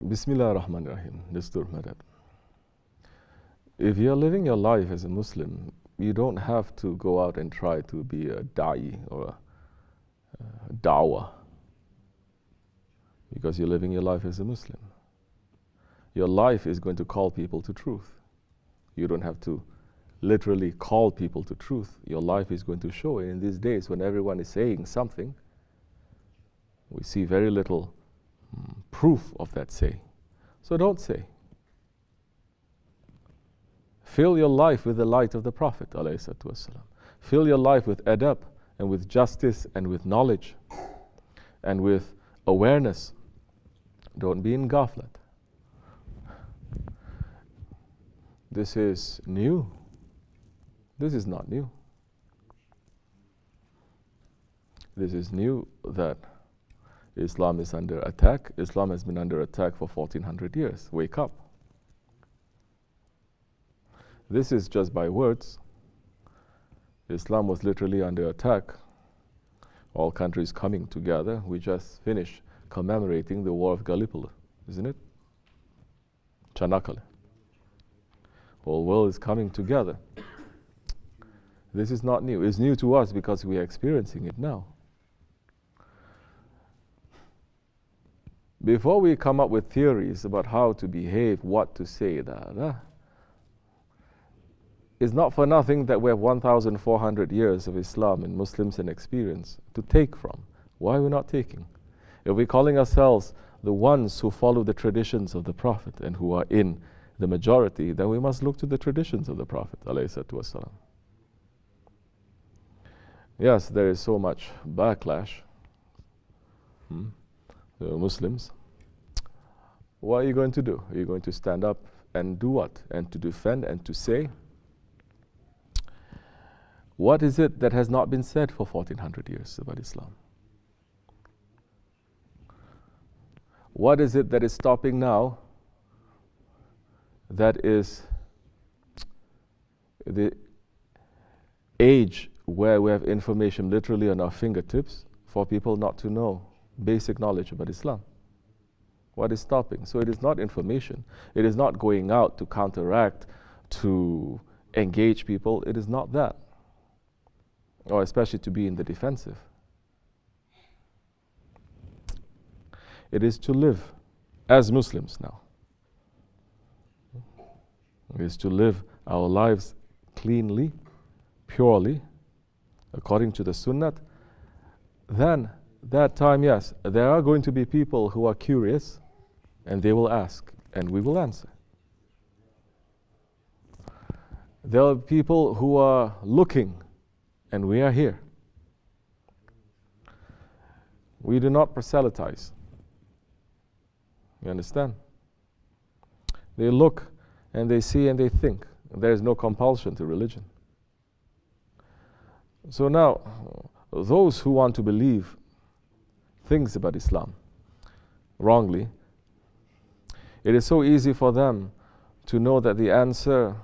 Bismillah ar-Rahman ar-Rahim. Dastur Madad. If you're living your life as a Muslim, you don't have to go out and try to be a da'i or a dawah, because you're living your life as a Muslim. Your life is going to call people to truth. You don't have to literally call people to truth. Your life is going to show it. In these days when everyone is saying something, we see very little proof of that say. So don't say. Fill your life with the light of the Prophet ﷺ. Fill your life with adab and with justice and with knowledge and with awareness. Don't be in ghaflat. This is new. This is not new. This is new that Islam is under attack. Islam has been under attack for 1400 years. Wake up. This is just by words. Islam was literally under attack. All countries coming together. We just finished commemorating the War of Gallipoli, isn't it? Chanakale. Whole world is coming together. This is not new. It's new to us because we are experiencing it now. Before we come up with theories about how to behave, what to say, it's not for nothing that we have 1,400 years of Islam and Muslims and experience to take from. Why are we not taking? If we're calling ourselves the ones who follow the traditions of the Prophet and who are in the majority, then we must look to the traditions of the Prophet ﷺ. Yes, there is so much backlash. The Muslims. What are you going to do? Are you going to stand up and do what? And to defend and to say? What is it that has not been said for 1400 years about Islam? What is it that is stopping now? That is the age where we have information literally on our fingertips for people not to know basic knowledge about Islam. What is stopping? So it is not information. It is not going out to counteract, to engage people. It is not that. Or especially to be in the defensive. It is to live as Muslims now. It is to live our lives cleanly, purely, according to the Sunnah. Then, that time, yes, there are going to be people who are curious and they will ask and we will answer. There are people who are looking and we are here. We do not proselytize. You understand? They look and they see and they think. There is no compulsion to religion. So now, those who want to believe things about Islam wrongly, it is so easy for them to know that the answer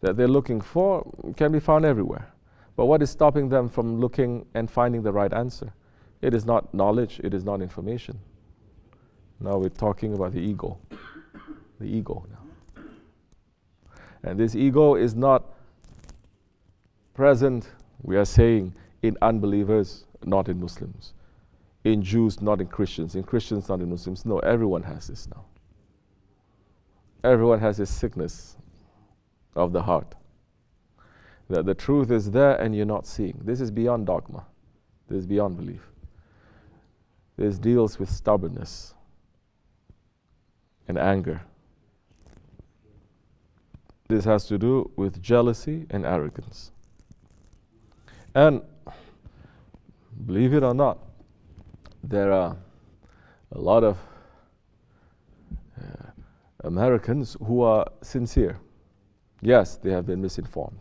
that they're looking for can be found everywhere. But what is stopping them from looking and finding the right answer? It is not knowledge, it is not information. Now we're talking about the ego. The ego now. And this ego is not present, we are saying, in unbelievers, not in Muslims. In Jews, not in Christians. In Christians, not in Muslims. No, everyone has this now. Everyone has this sickness of the heart. That the truth is there and you're not seeing. This is beyond dogma. This is beyond belief. This deals with stubbornness and anger. This has to do with jealousy and arrogance. And believe it or not, there are a lot of Americans who are sincere. Yes, they have been misinformed.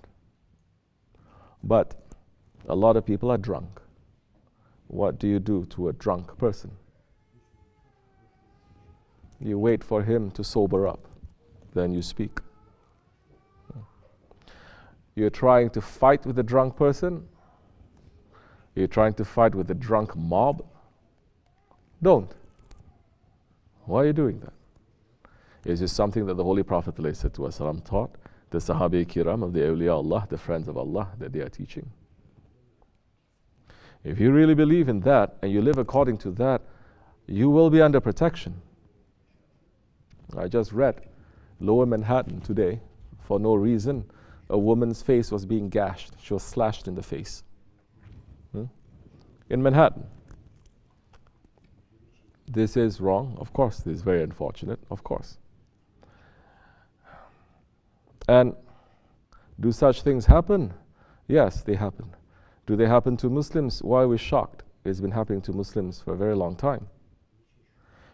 But a lot of people are drunk. What do you do to a drunk person? You wait for him to sober up, then you speak. You're trying to fight with a drunk person. You're trying to fight with a drunk mob. Don't. Why are you doing that? It's just something that the Holy Prophet ﷺ taught the Sahabi Kiram of the awliya Allah, the friends of Allah, that they are teaching. If you really believe in that and you live according to that, you will be under protection. I just read Lower Manhattan today, for no reason, a woman's face was being gashed. She was slashed in the face. In Manhattan. This is wrong, of course. This is very unfortunate, of course. And do such things happen? Yes, they happen. Do they happen to Muslims? Why are we shocked? It's been happening to Muslims for a very long time.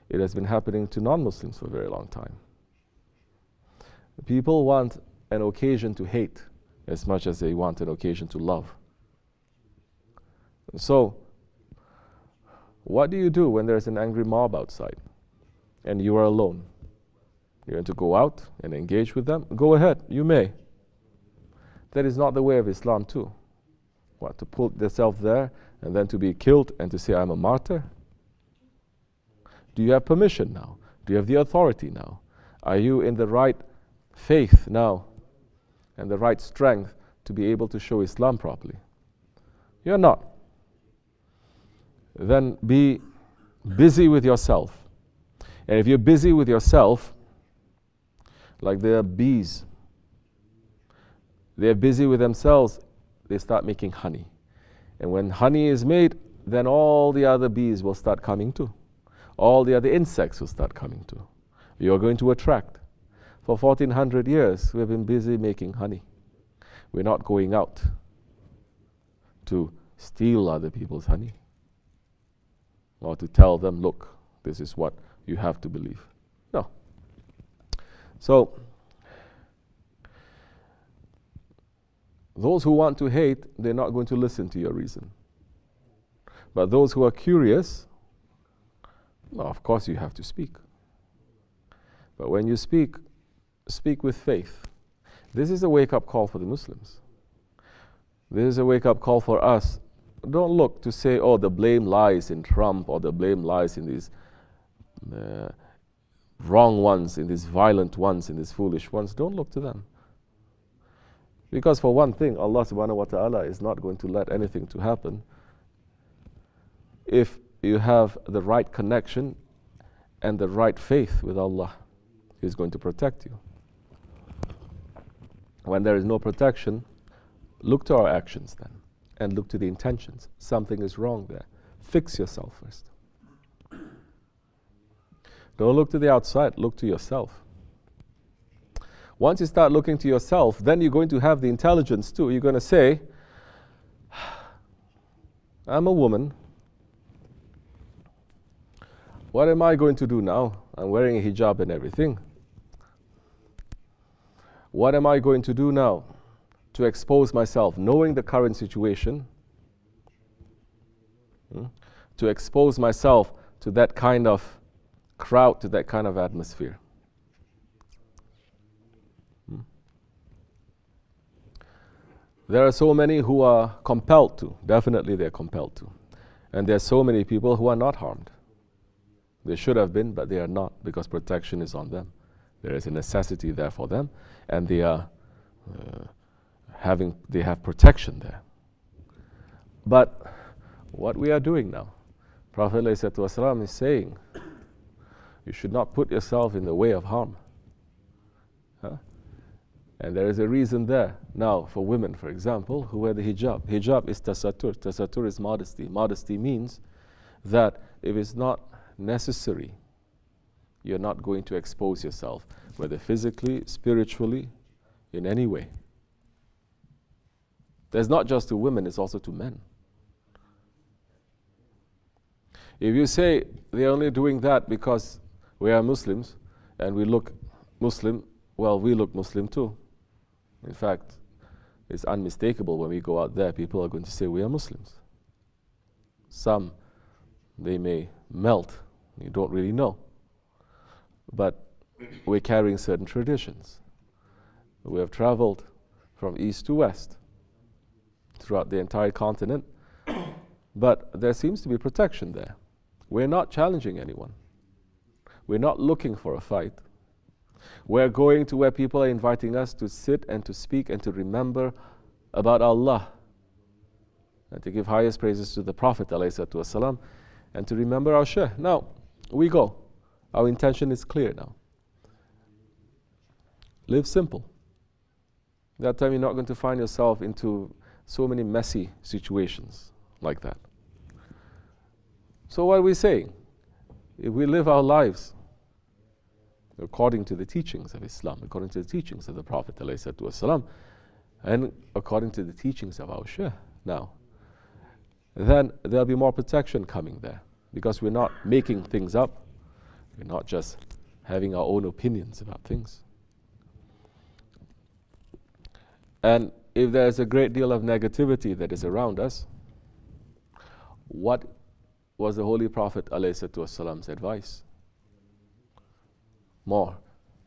It has been happening to non-Muslims for a very long time. People want an occasion to hate as much as they want an occasion to love. So, what do you do when there's an angry mob outside and you are alone? You're going to go out and engage with them? Go ahead, you may. That is not the way of Islam too. What, to put yourself there and then to be killed and to say, I'm a martyr? Do you have permission now? Do you have the authority now? Are you in the right faith now and the right strength to be able to show Islam properly? You're not. Then be busy with yourself. And if you're busy with yourself, like the bees, they're busy with themselves, they start making honey. And when honey is made, then all the other bees will start coming too. All the other insects will start coming too. You're going to attract. For 1400 years, we've been busy making honey. We're not going out to steal other people's honey or to tell them, look, this is what you have to believe. No. So, those who want to hate, they're not going to listen to your reason. But those who are curious, well, of course you have to speak. But when you speak, speak with faith. This is a wake-up call for the Muslims. This is a wake-up call for us. Don't look to say, oh, the blame lies in Trump, or the blame lies in these wrong ones, in these violent ones, in these foolish ones. Don't look to them. Because for one thing, Allah subhanahu wa ta'ala is not going to let anything to happen if you have the right connection and the right faith with Allah. He's going to protect you. When there is no protection, look to our actions then, and look to the intentions. Something is wrong there. Fix yourself first. Don't look to the outside, look to yourself. Once you start looking to yourself, then you're going to have the intelligence too. You're going to say, I'm a woman. What am I going to do now? I'm wearing a hijab and everything. What am I going to do now to expose myself, knowing the current situation, to expose myself to that kind of crowd, to that kind of atmosphere? There are so many who are compelled to. Definitely they're compelled to. And there are so many people who are not harmed. They should have been, but they are not, because protection is on them. There is a necessity there for them, and they are they have protection there. But what we are doing now, Prophet ﷺ is saying, you should not put yourself in the way of harm. And there is a reason there. Now, for women, for example, who wear the hijab. Hijab is tasatur. Tasatur is modesty. Modesty means that if it's not necessary, you're not going to expose yourself, whether physically, spiritually, in any way. There's not just to women, it's also to men. If you say they're only doing that because we are Muslims and we look Muslim, well, we look Muslim too. In fact, it's unmistakable when we go out there, people are going to say we are Muslims. Some, they may melt, you don't really know. But we're carrying certain traditions. We have traveled from east to west throughout the entire continent, but there seems to be protection there. We're not challenging anyone. We're not looking for a fight. We're going to where people are inviting us to sit and to speak and to remember about Allah and to give highest praises to the Prophet ﷺ and to remember our Shaykh. Now, we go. Our intention is clear now. Live simple. That time you're not going to find yourself into so many messy situations like that. So what are we saying? If we live our lives according to the teachings of Islam, according to the teachings of the Prophet ﷺ, and according to the teachings of our Shaykh now, then there'll be more protection coming there, because we're not making things up. We're not just having our own opinions about things. And if there's a great deal of negativity that is around us, what was the Holy Prophet ﷺ's advice? More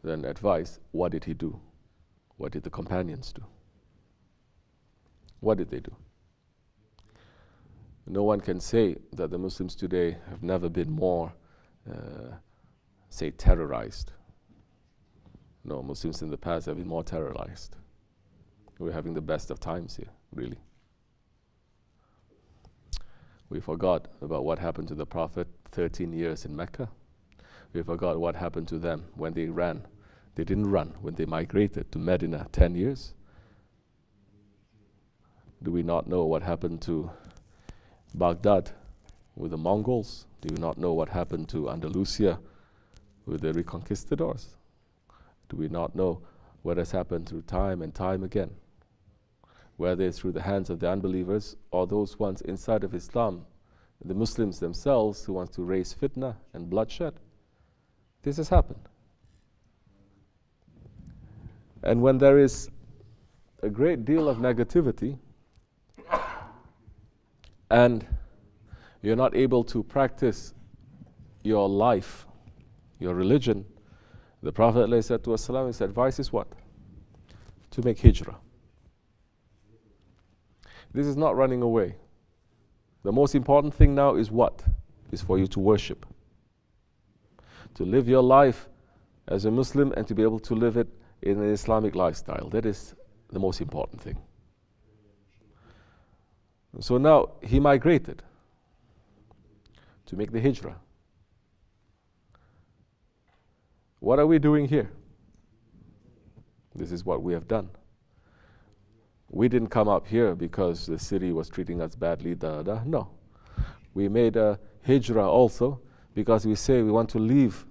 than advice, what did he do? What did the companions do? What did they do? No one can say that the Muslims today have never been more, say, terrorized. No, Muslims in the past have been more terrorized. We're having the best of times here, really. We forgot about what happened to the Prophet 13 years in Mecca. We forgot what happened to them when they ran. They didn't run when they migrated to Medina 10 years. Do we not know what happened to Baghdad with the Mongols? Do we not know what happened to Andalusia with the reconquistadors? Do we not know what has happened through time and time again? Whether it's through the hands of the unbelievers or those ones inside of Islam, the Muslims themselves who want to raise fitna and bloodshed. This has happened. And when there is a great deal of negativity and you're not able to practice your life, your religion, the Prophet ﷺ, his advice is what? To make hijrah. This is not running away. The most important thing now is what? Is for you to worship. To live your life as a Muslim and to be able to live it in an Islamic lifestyle. That is the most important thing. So now he migrated to make the hijrah. What are we doing here? This is what we have done. We didn't come up here because the city was treating us badly, No. We made a hijrah also because we say we want to leave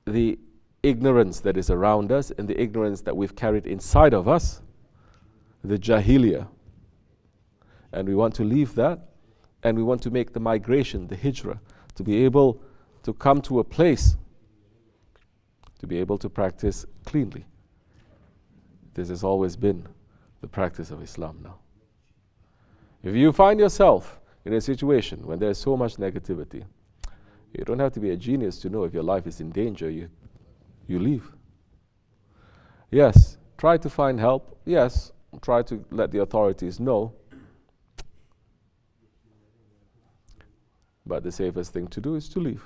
the ignorance that is around us and the ignorance that we've carried inside of us, the jahiliyyah. And we want to leave that, and we want to make the migration, the hijrah, to be able to come to a place to be able to practice cleanly. This has always been the practice of Islam now. If you find yourself in a situation when there's so much negativity, you don't have to be a genius to know if your life is in danger, you leave. Yes, try to find help. Yes, try to let the authorities know. But the safest thing to do is to leave.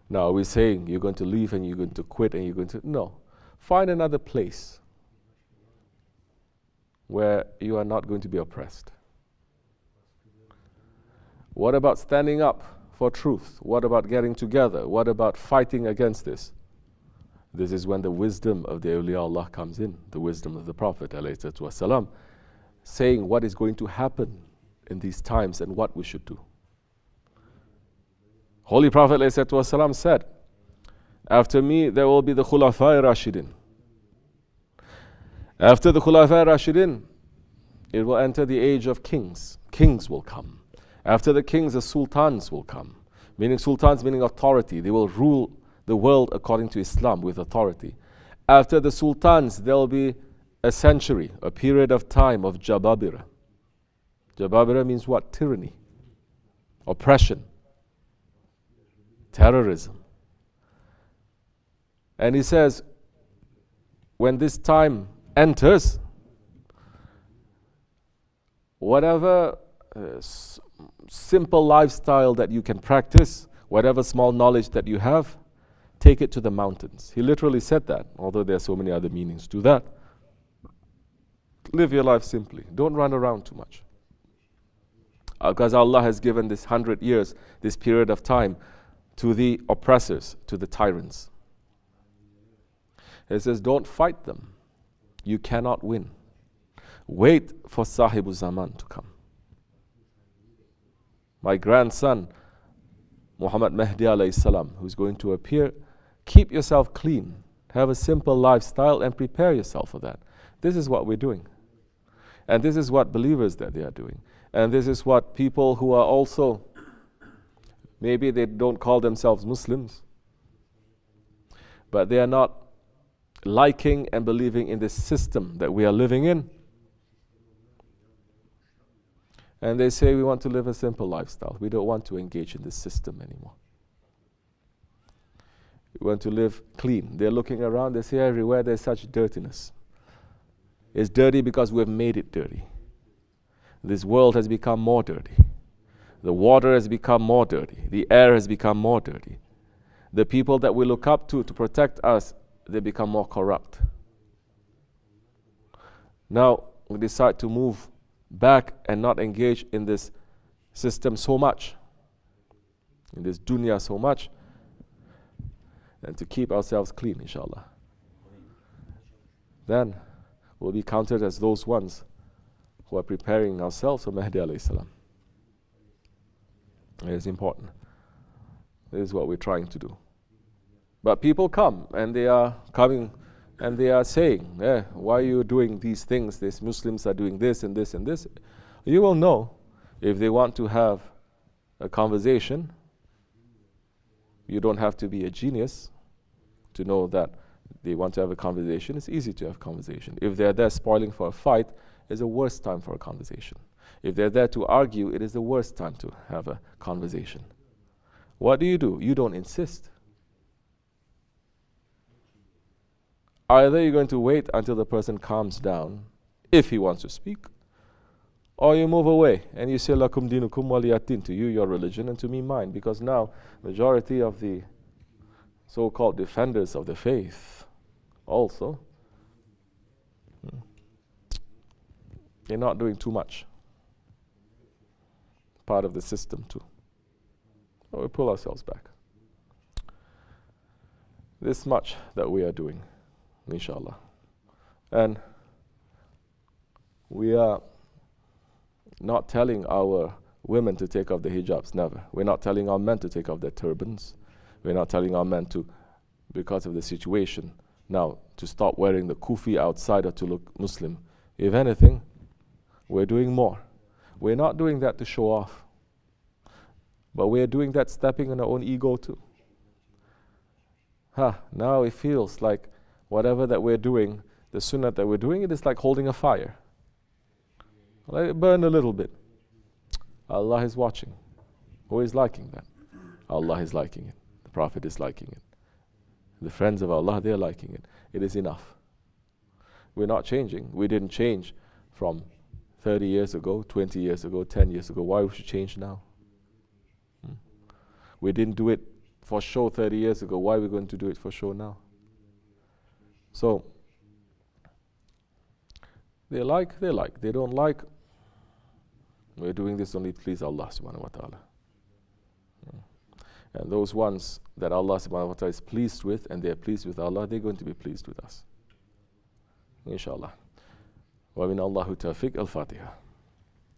Now, are we saying you're going to leave and you're going to quit and you're going to... No. Find another place where you are not going to be oppressed. What about standing up for truth? What about getting together? What about fighting against this? This is when the wisdom of the awliya comes in, the wisdom of the Prophet ﷺ, saying what is going to happen in these times and what we should do. Holy Prophet ﷺ said, after me there will be the Khulafai Rashidin. After the Khulafai Rashidin, it will enter the age of kings. Kings will come. After the kings, the sultans will come. Meaning sultans, meaning authority. They will rule the world according to Islam with authority. After the sultans, there will be a century, a period of time of Jababira. Jababira means what? Tyranny, oppression, terrorism. And he says, when this time enters, whatever simple lifestyle that you can practice, whatever small knowledge that you have, take it to the mountains. He literally said that, although there are so many other meanings to that. Live your life simply. Don't run around too much. Because Allah has given this 100 years, this period of time, to the oppressors, to the tyrants. He says, don't fight them. You cannot win. Wait for Sahibu Zaman to come. My grandson, Muhammad Mahdi alayhi salam, who's going to appear, keep yourself clean. Have a simple lifestyle and prepare yourself for that. This is what we're doing. And this is what believers that they are doing. And this is what people who are also, maybe they don't call themselves Muslims, but they are not liking and believing in this system that we are living in. And they say we want to live a simple lifestyle. We don't want to engage in this system anymore. We want to live clean. They're looking around, they see everywhere there's such dirtiness. It's dirty because we've made it dirty. This world has become more dirty. The water has become more dirty. The air has become more dirty. The people that we look up to protect us, they become more corrupt. Now we decide to move back and not engage in this system so much, in this dunya so much, and to keep ourselves clean, inshallah. Then we'll be counted as those ones who are preparing ourselves for Mahdi alayhi salam. It is important. This is what we're trying to do. But people come, and they are coming, and they are saying, why are you doing these things? These Muslims are doing this and this and this. You will know if they want to have a conversation. You don't have to be a genius to know that they want to have a conversation. It's easy to have a conversation. If they're there spoiling for a fight, it's the worst time for a conversation. If they're there to argue, it is the worst time to have a conversation. What do? You don't insist. Either you're going to wait until the person calms down, if he wants to speak, or you move away and you say, Lakum dinukum waliyatin, to you your religion and to me mine, because now majority of the so-called defenders of the faith also, they're not doing too much. Part of the system too. So we pull ourselves back. This much that we are doing, inshallah. And we are not telling our women to take off the hijabs, never. We're not telling our men to take off their turbans. We're not telling our men to, because of the situation now, to stop wearing the kufi outside or to look Muslim. If anything, we're doing more. We're not doing that to show off, but we're doing that stepping on our own ego too. Now it feels like whatever that we're doing, the sunnah that we're doing, it is like holding a fire. Let it burn a little bit. Allah is watching. Who is liking that? Allah is liking it. The Prophet is liking it. The friends of Allah, they are liking it. It is enough. We're not changing. We didn't change from 30 years ago, 20 years ago, 10 years ago. Why we should change now? We didn't do it for show 30 years ago. Why are we going to do it for show now? So, they like. They don't like. We're doing this only to please Allah subhanahu wa ta'ala. And those ones that Allah subhanahu wa ta'ala is pleased with, and they're pleased with Allah, they're going to be pleased with us. Inshallah. Wa min Allahu tawfiq. Al-Fatiha.